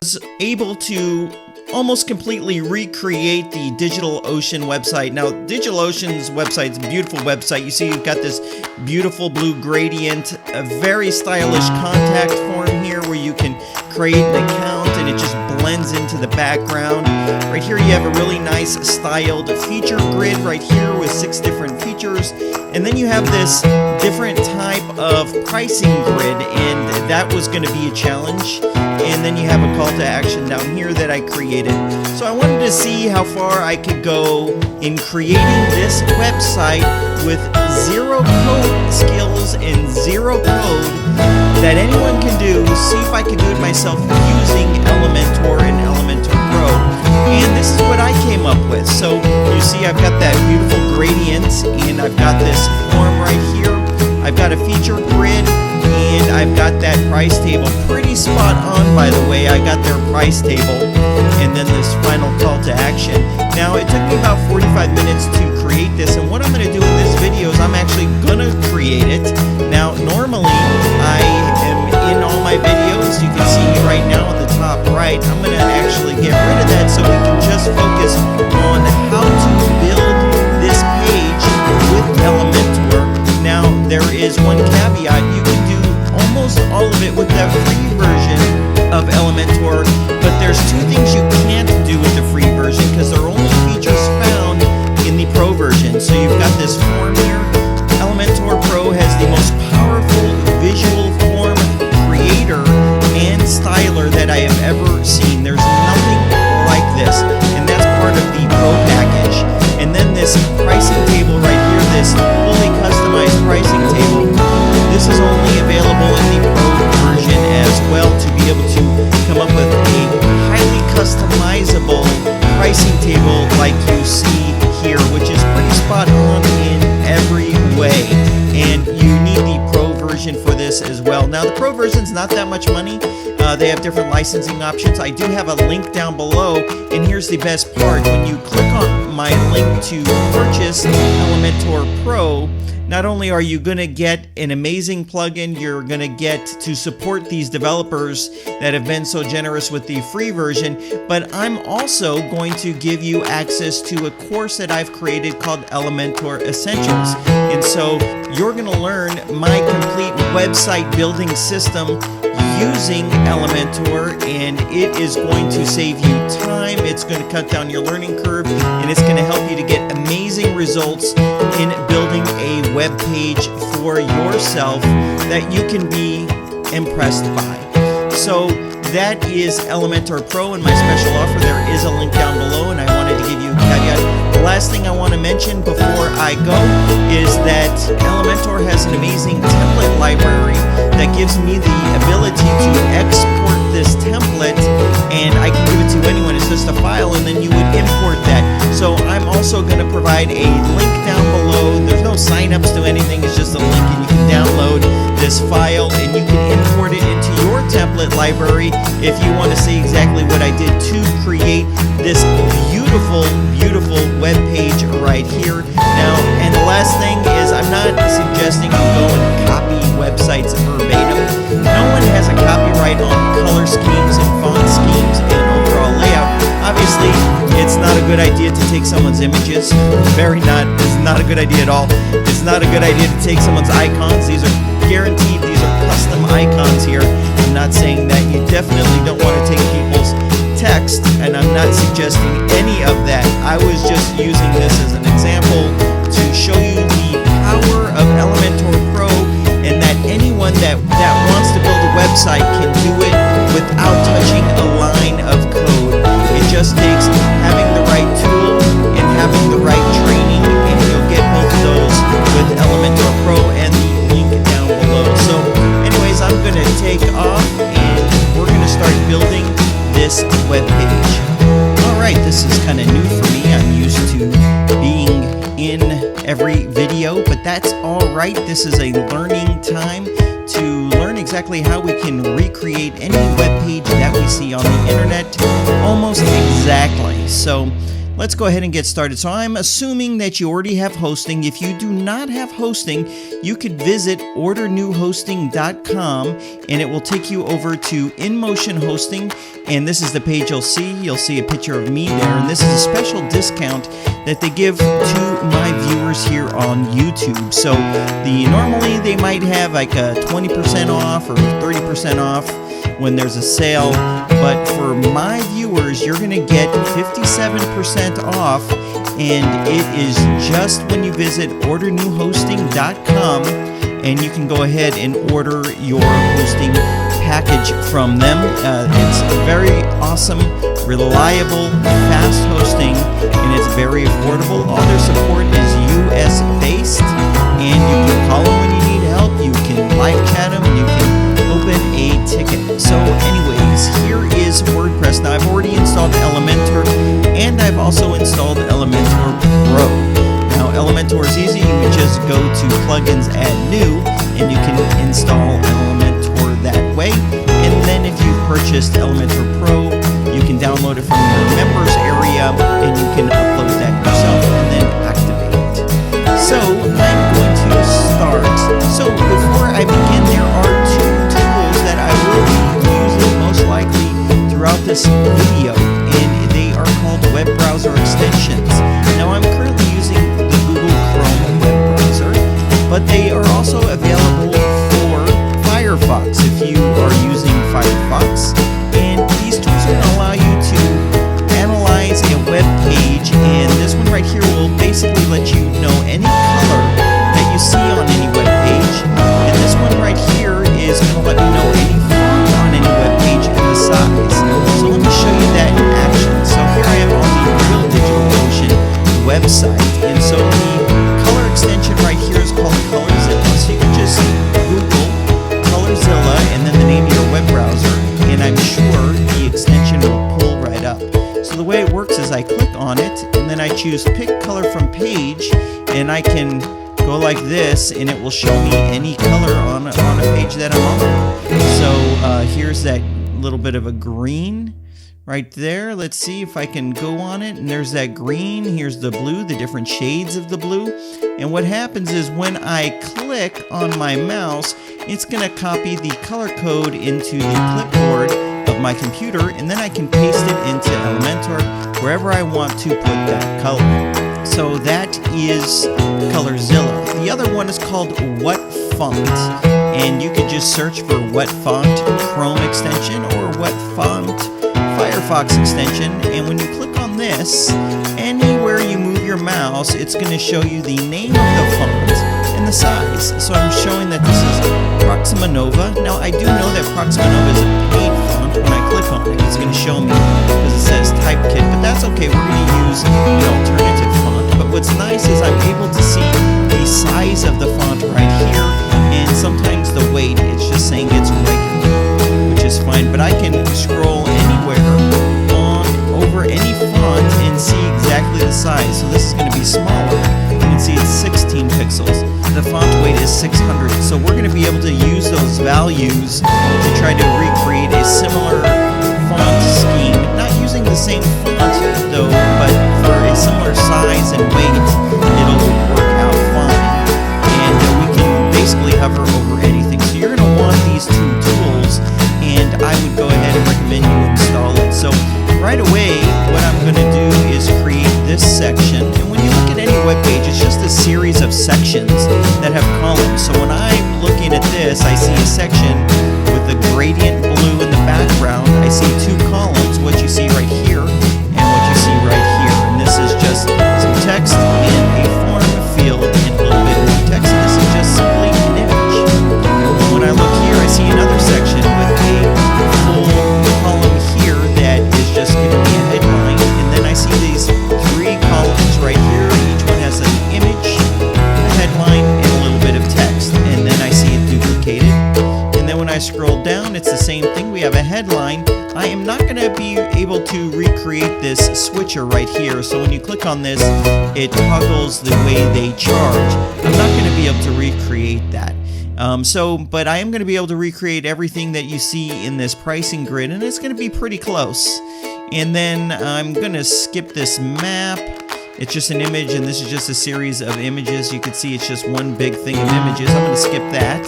was able to almost completely recreate the DigitalOcean website. Now, DigitalOcean's website is a beautiful website. You see you've got this beautiful blue gradient, a very stylish contact form here where you can create an account and it just blends into the background. Right here you have a really nice styled feature grid right here with 6 different features. And then you have this different type of pricing grid, and that was going to be a challenge. And then you have a call to action down here that I created. So I wanted to see how far I could go in creating this website with 0 code skills and 0 code that anyone can do. See if I can do it myself using Elementor and Elementor Pro. And this is what I came up with. So you see I've got that beautiful gradient, and I've got this form right here. I've got a feature grid, and I've got that price table. Pretty spot on, by the way. I got their price table, and then this final call to action. Now, it took me about 45 minutes to create this, and what I'm going to do in this video is I'm actually going to create it. Now, normally, I am in all my videos. You can see me right now at the top right. I'm going to actually get rid of that so we can just focus on how to build this page with Elementor. Now, there is one caveat. You can do almost all of it with the free version of Elementor, but there's 2 things you can't do with the free version because they're only features found in the Pro version. So you've got this form here. Elementor Pro has the most powerful visual form creator and styler that I have ever seen. There's nothing like this, and that's part of the Pro package. And then this pricing table right here, this fully customized pricing table, this is only available in the Pro version as well, to be able to come up with a highly customizable pricing table like you see here, which is pretty spot on in every way. And you need the Pro version for this as well. Now, the Pro version is not that much money. They have different licensing options. I do have a link down below, and here's the best part. When you click on my link to purchase Elementor Pro, not only are you going to get an amazing plugin, you're going to get to support these developers that have been so generous with the free version, but I'm also going to give you access to a course that I've created called Elementor Essentials. And so you're going to learn my complete website building system using Elementor, and it is going to save you time, it's going to cut down your learning curve, and it's going to help you to get amazing results in building a web page for yourself that you can be impressed by. So that is Elementor Pro and my special offer. There is a link down below, and I wanted to give you a caveat. The last thing I want to mention before I go is that Elementor has an amazing template library that gives me the ability to export this template, and I can give it to anyone. It's just a file, and then you would import that. So I'm also going to provide a link down below. There's no sign-ups to anything. It's just a link, and you can download this file, and you can import it into your template library if you want to see exactly what I did to create this beautiful, beautiful web page right here. Now, and the last thing is, I'm not suggesting you go and copy websites verbatim. No one has a copyright on color schemes and font schemes and overall layout. Obviously, it's not a good idea to take someone's images. It's not a good idea at all. It's not a good idea to take someone's icons. These are guaranteed, these are custom icons here. I'm not saying that. You definitely don't want to take people's text, and I'm not suggesting any of that. I was just using this as an example to show you the power of Elementor Pro, and that anyone that wants to build a website can do it without touching a line of code. It just takes having the right tool and having the right training, and you'll get both of those with Elementor Pro and the link down below. So anyways, I'm going to take off, and we're going to start building this web page. Alright, this is kind of new for me. I'm used to being in every video, but that's alright. This is a learning time to learn exactly how we can recreate any web page that we see on the internet almost exactly. So let's go ahead and get started. So I'm assuming that you already have hosting. If you do not have hosting, you could visit ordernewhosting.com and it will take you over to InMotion Hosting, and this is the page you'll see. You'll see a picture of me there, and this is a special discount that they give to my viewers here on YouTube. So normally they might have like a 20% off or 30% off when there's a sale, but for my viewers you're gonna get 57% off, and it is just when you visit ordernewhosting.com, and you can go ahead and order your hosting package from them. It's very awesome, reliable, fast hosting, and it's very affordable. All their support is US based, and you can call them when you need help, you can live chat them, and you can open a ticket. So anyways, here is WordPress. Now I've already installed Elementor, and I've also installed Elementor Pro. Now Elementor is easy. You can just go to plugins, add new, and you can install Elementor that way. And then if you've purchased Elementor Pro, you can download it from your members area, and you can upload that yourself and then activate. So I'm going to start. So before I begin, there are two tools that I will be using most likely throughout this video, and they are called web browser extensions. Now I'm currently using the Google Chrome web browser, but they are also available for Firefox if you are using Firefox. And these tools are going to allow you to analyze a web page, and this one right here will basically let you know any color that you see on any web page, and this one right here is going to let me know any font on any web page and the size. So let me show you that in action. So here I am on the Real DigitalOcean website, and so the color extension right here is called Colorzilla. So you can just Google Colorzilla and then the name of your web browser, and I'm sure the extension will pull right up. So the way it works is I click on it, and then I choose pick color from page, and I can go like this, and it will show me any color on a page that I'm on. So here's that little bit of a green right there. Let's see if I can go on it, and there's that green. Here's the blue, the different shades of the blue. And what happens is when I click on my mouse, it's going to copy the color code into the clipboard of my computer, and then I can paste it into Elementor wherever I want to put that color. So that is Colorzilla. The other one is called What Font, and you could just search for What Font Chrome extension or What Font Firefox extension, and when you click on this, anywhere you move your mouse, it's going to show you the name of the font and the size. So I'm showing that this is Proxima Nova. Now I do know that Proxima Nova is a paid font. When I click on it, it's going to show me because it says Typekit, but that's okay. We're going to use an alternative font. But what's nice is I'm able to see the size of the font right here, and sometimes the weight, it's just saying it's regular, which is fine. But I can scroll anywhere over any font and see exactly the size. So this is going to be smaller. You can see it's 16 pixels. The font weight is 600. So we're going to be able to use those values to try to recreate a similar font scheme. Not using the same font though, but for a similar size and weight, it'll work out fine. And we can basically hover over anything. So you're going to want these two tools, and I would go ahead and recommend you install it. So right away, what I'm going to do is create this section. And when you look at any web page, it's just a series of sections that have columns. So when I'm looking at this, I see a section with the gradient blue in the background. I see two columns, what you see right here and what you see right here. And this is just some text and a form field and a little bit more text. And this is just simply an image. When I look here, I see another section with a full column here that is just giving me a headline, and then I see these three columns right here. Each one has an image, a headline, and a little bit of text, and then I see it duplicated. And then when I scroll down, it's the same thing. We have a headline. I am not going to be able to recreate this switcher right here, so when you click on this, it toggles the way they charge. I'm not going to be able to recreate that. But I am going to be able to recreate everything that you see in this pricing grid, and it's going to be pretty close. And then I'm going to skip this map. It's just an image, and this is just a series of images. You can see it's just one big thing of images. I'm going to skip that,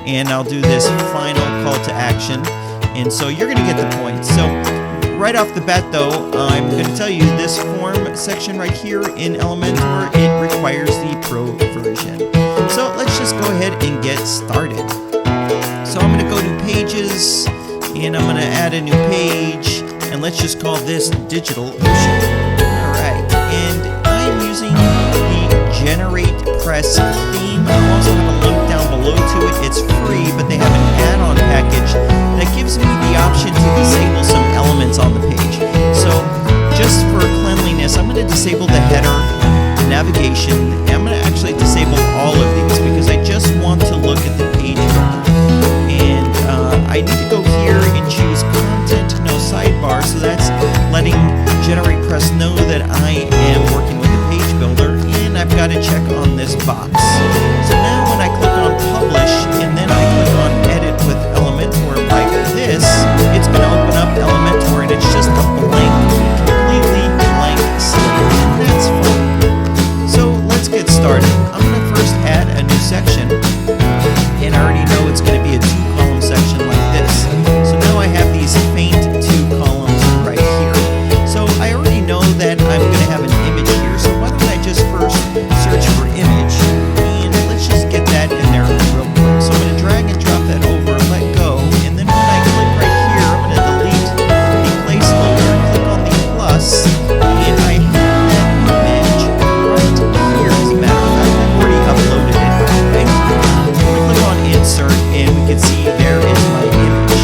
and I'll do this final call to action. And so you're going to get the point. So right off the bat, though, I'm going to tell you this form section right here in Elementor, it requires the Pro version. So let's just go ahead and get started. So I'm going to go to Pages, and I'm going to add a new page, and let's just call this Digital Ocean. All right, and I'm using the Generate Press theme. I'll also have a link down below to it. It's free, but they have an add-on package that gives me the option to disable some elements on the page. So just for cleanliness, I'm going to disable the header, the navigation. I'm going to actually disable all of these because I just want to look at the page builder. And I need to go here and choose Content, No Sidebar. So that's letting Generate Press know that I am working with the page builder. And I've got to check on this box. So now when I click on Publish and then I click on Edit with Elementor like this, it's going to open up Elementor, and it's just a blank, completely blank slate, and that's fine. So let's get started. I'm going to first add a new section, and I already know it's going to be a 2-column section like this. So now I have these faint 2 columns right here. So I already know that I'm going to have an image here, so why don't I just first search for image, and let's just get that in there real quick. So I'm going to drag and drop that over, let go, and then when I click right here, I'm going to delete the placeholder, click on the plus, and I have that image right here. As a matter of fact, I've already uploaded it. Okay? I'm going to click on Insert, and we can see there is my image.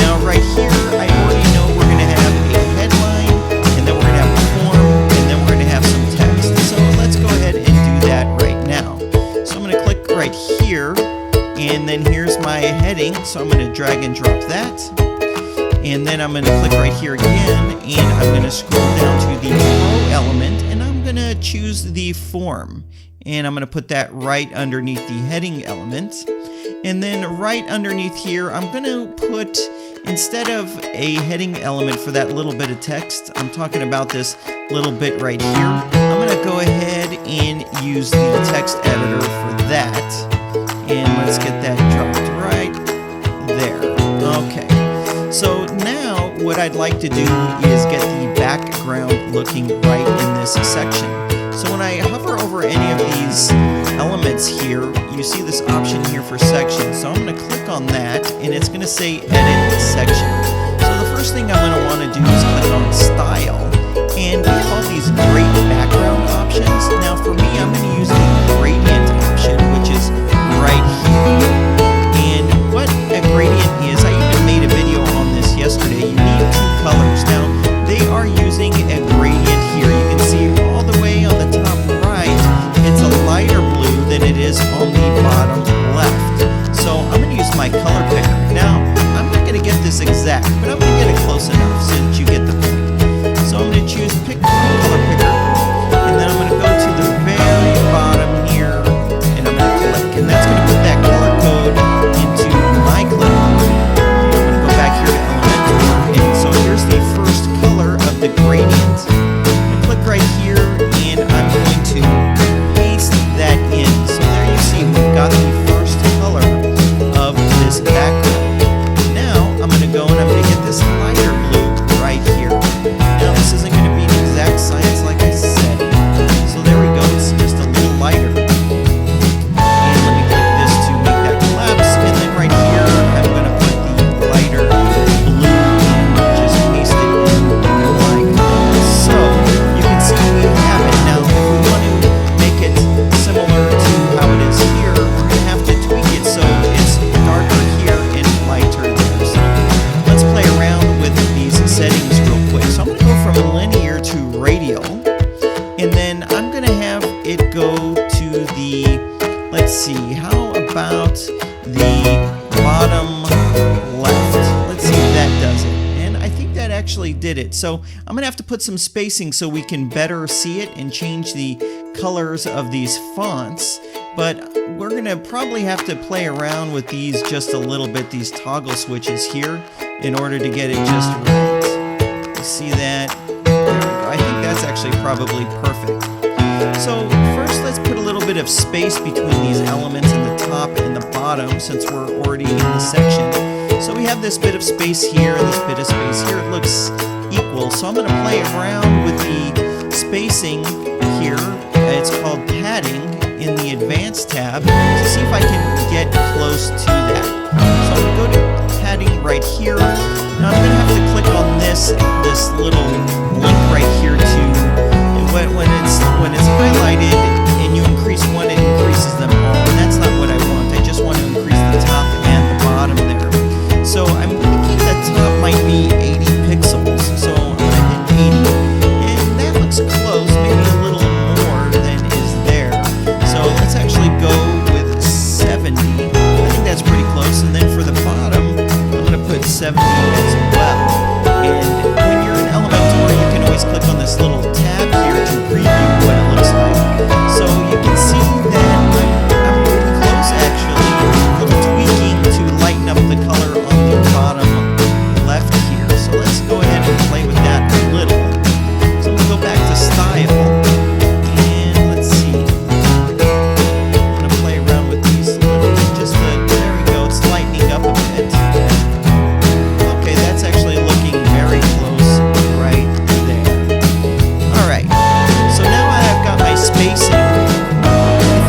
Now right here, I already know we're going to have a headline, and then we're going to have a form, and then we're going to have some text. So let's go ahead and do that right now. So I'm going to click right here, and then here's my heading. So I'm going to drag and drop that, and then I'm going to click right here again, and I'm going to scroll down to the Pro element, and I'm going to choose the form, and I'm going to put that right underneath the heading element. And then right underneath here, I'm going to put, instead of a heading element for that little bit of text, I'm talking about this little bit right here. I'm going to go ahead and use the text editor for that. And let's get that dropped right there. Okay. So now what I'd like to do is get the background looking right in this section. So when I hover over any of these elements here, you see this option here for section. So I'm going to click on that, and it's going to say Edit Section. So the first thing I'm going to want to do is click on Style, and we have all these great background options. Now for me, I'm going to use the gradient option, which is right here. And what a gradient is, I even made a video on this yesterday. You need 2 colors. Now they are using a gradient here. You can see all the way on the top right, it's a lighter blue than it is on the bottom left. So I'm going to use my color picker. Now, I'm not going to get this exact, but I'm going to get it close enough so that you get the point. So I'm going to choose Pick Color Picker, and then I'm going to go to the very bottom here, and I'm going to click, and that's going to put that color code into my clip. I'm going to go back here to Elementor, and so here's the first color of the gradient. I'm going to click right here, and I'm going to paste that in. So there you see, we've got the first color of this background. Now I'm going to go and I'm going to get this lighter blue right here. Now this isn't going to be an exact science like I said. So there we go, it's just a little lighter. And let me click this to make that collapse. And then right here, I'm going to put the lighter blue and just paste it in like so. You can see we have it. Now if we want to make it similar to how it is here, we're going to have to tweak it so it's darker here and lighter there. So let's play around with these settings real quick. So I'm going to go from linear to radial, and then I'm going to have it go to the, let's see, how about the bottom left? Let's see if that does it. And I think that actually did it. So I'm going to have to put some spacing so we can better see it and change the colors of these fonts. but we're gonna probably have to play around with these just a little bit, these toggle switches here, in order to get it just right. You see that? There we go. I think that's actually probably perfect. So first let's put a little bit of space between these elements in the top and the bottom, since we're already in the section. So we have this bit of space here and this bit of space here. It looks equal. So I'm going to play around with the spacing here. It's called padding in the Advanced tab to see if I can get close to that. So I'm going to go to padding right here. Now I'm going to have to click on this little link right here to when it's highlighted and you increase one, it increases them all. And that's not what I want. I just want to increase the top and the bottom there. So I'm thinking the top might be 80 pixels. So I'm going to hit 80. And that looks close, maybe a little more than is there. So let's actually go with 70. I think that's pretty close. And then for the bottom, I'm going to put 70 as well. And when you're in Elementor, you can always click on this little tab here to preview what it looks like. So you can see that I'm pretty close actually. A little tweaking to lighten up the color on the bottom left here. So let's go ahead and play with that a little. So we'll go back to style. And let's see. I'm going to play around with these a little. There we go. It's lightening up a bit. Okay, that's actually looking very close right there. Alright, so now I've got my spacing. I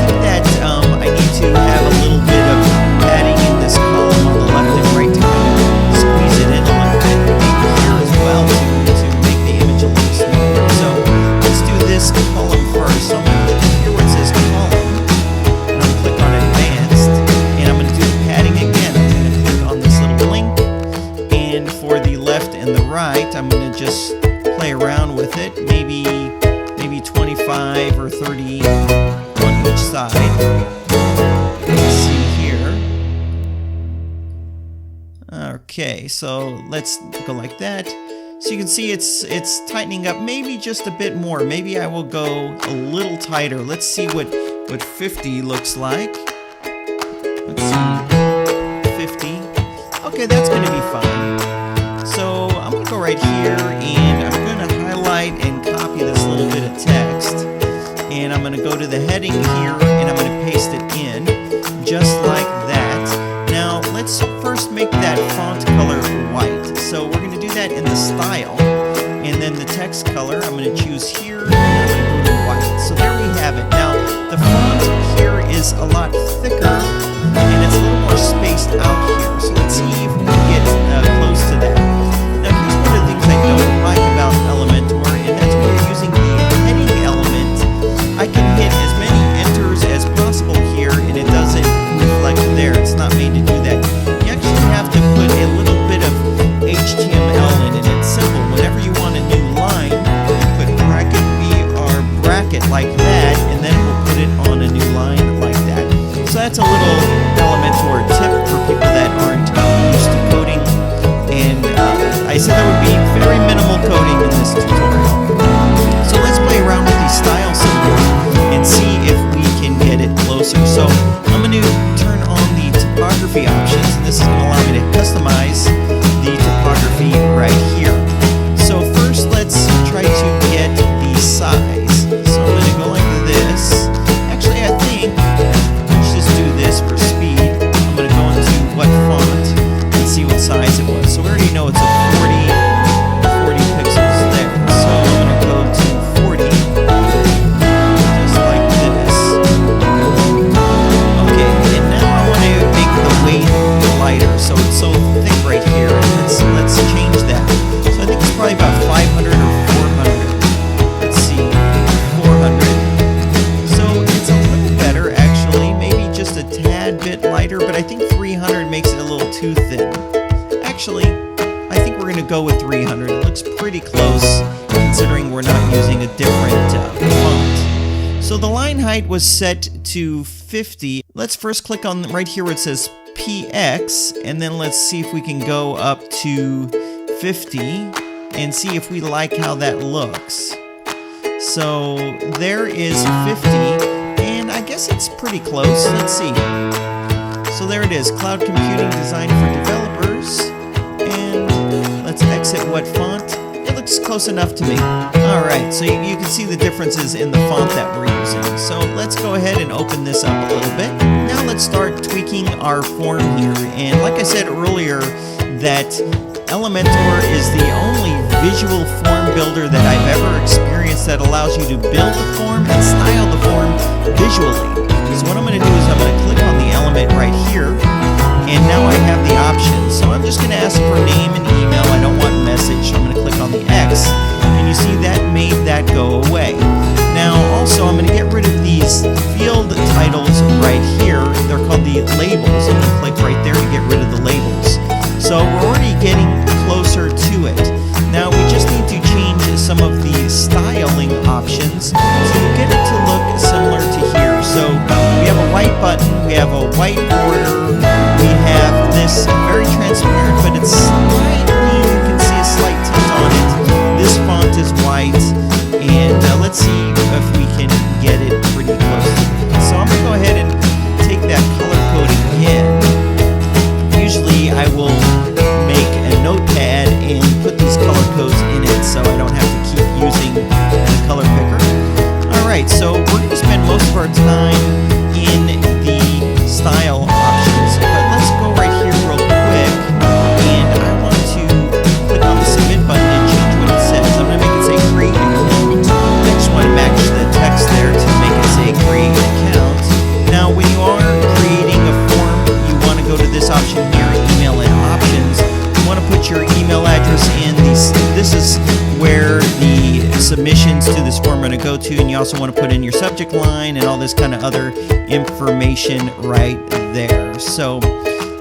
think that I need to have a little bit of padding in this column on the left and right to kind of squeeze it in a little bit. Maybe here as well to make the image a little smoother. So let's do this column first. So I'm going to click here where it says column. And I'm going to click on advanced. And I'm going to do the padding again. I'm going to click on this little link. And for the left and the right, I'm going to just play around with it. Maybe 25 or 30 on each side. Let's see here. Okay, so let's go like that. So you can see it's tightening up maybe just a bit more. Maybe I will go a little tighter. Let's see what 50 looks like. Let's see. 50. Okay, that's going to be fine. So I'm going to go right here and I'm going to highlight and copy this little bit of text. And I'm going to go to the heading here and I'm going to paste it in just like that. Now let's first make that font color white. So we're going to do that in the style. And then the text color I'm going to choose here and I'm going to go to white. So there we have it. Now the font here is a lot thicker and it's a little more spaced out here. So let's see if we can get close to that. Now here's one of the things I don't like about Elementor, and that's when you're using the heading element. I can hit as many enters as possible here and it doesn't reflect there. It's not made to do that. You actually have to put a little bit of HTML in it. It's simple. Whenever you want a new line, you put bracket B or bracket like that, and then it will put it on a new line like that. So that's a little Elementor tip for people that aren't used to coding. And I said there would be very minimal coding in this tutorial. So let's play around with these style symbols and see if we can get it closer. So I'm going to turn on the typography options, and this is going to allow me to customize the typography right here. So first let's try to get the size. So I'm going to go like this. Actually, I think let's just do this for speed. I'm going to go into what font and see what size it was. So we already know it's a 40 pixels there. So I'm going to go to 40, just like this. Okay, and now I want to make the weight lighter. So it's so thick right here. Let's change that. So I think it's probably about 500 or 400. Let's see, 400. So it's a little better actually, maybe just a tad bit lighter, but I think 300 makes it a little too thin. Actually, I think we're going to go with 300. It looks pretty close considering we're not using a different font. So the line height was set to 50. Let's first click on right here where it says PX, and then let's see if we can go up to 50 and see if we like how that looks. So there is 50, and I guess guess it's pretty close. Let's see. So there it is, cloud computing designed for developers. And let's exit what font. It looks close enough to me. Alright, so you can see the differences in the font that we're using. So let's go ahead and open this up a little bit. Now let's start tweaking our form here. And like I said earlier, that Elementor is the only visual form builder that I've ever experienced that allows you to build the form and style the form visually. So what I'm going to do is I'm going to click on the element right here, and now I have the options. So I'm just going to ask for name and email. I don't want message, so I'm going to click on the X, and you see that made that go away. Now also I'm going to get rid of these field titles right here. They're called the labels. I'm going to click right there to get rid of the labels. So we're already getting closer to it. Now we just need to change some of the styling options to get it to look similar to here. So we have a white button, we have a white border, we have this very transparent, but it's slightly, you can see a slight tint on it. This font is white, and let's see if we can get it pretty close to it. So I'm going to go ahead and take that color coding again. Usually I will make a notepad and put these color codes in it so I don't have to keep using the color picker. Alright, so we're going to spend most of our time in the style options, but let's go right here real quick, and I want to click on the submit button and change what it says. I'm going to make it say create account. I just want to match the text there to make it say create account. Now when you are creating a form, you want to go to this option here, email and options. You want to put your email address in. This is where the submissions to this form are going to go to, and you also want to put in your subject line and all this kind of other information right there. So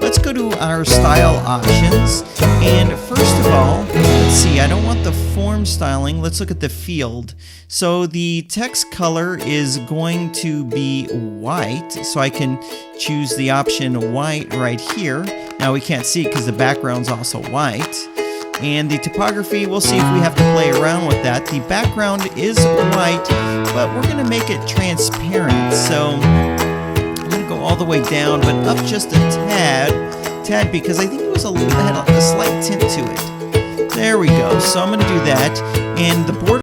let's go to our style options, and first of all, let's see, I don't want the form styling. Let's look at the field. So the text color is going to be white, so I can choose the option white right here. Now we can't see it because the background's also white. And the typography, we'll see if we have to play around with that. The background is white, but we're going to make it transparent. So I'm going to go all the way down, but up just a tad, because I think it was had a slight tint to it. There we go. So I'm going to do that, and the border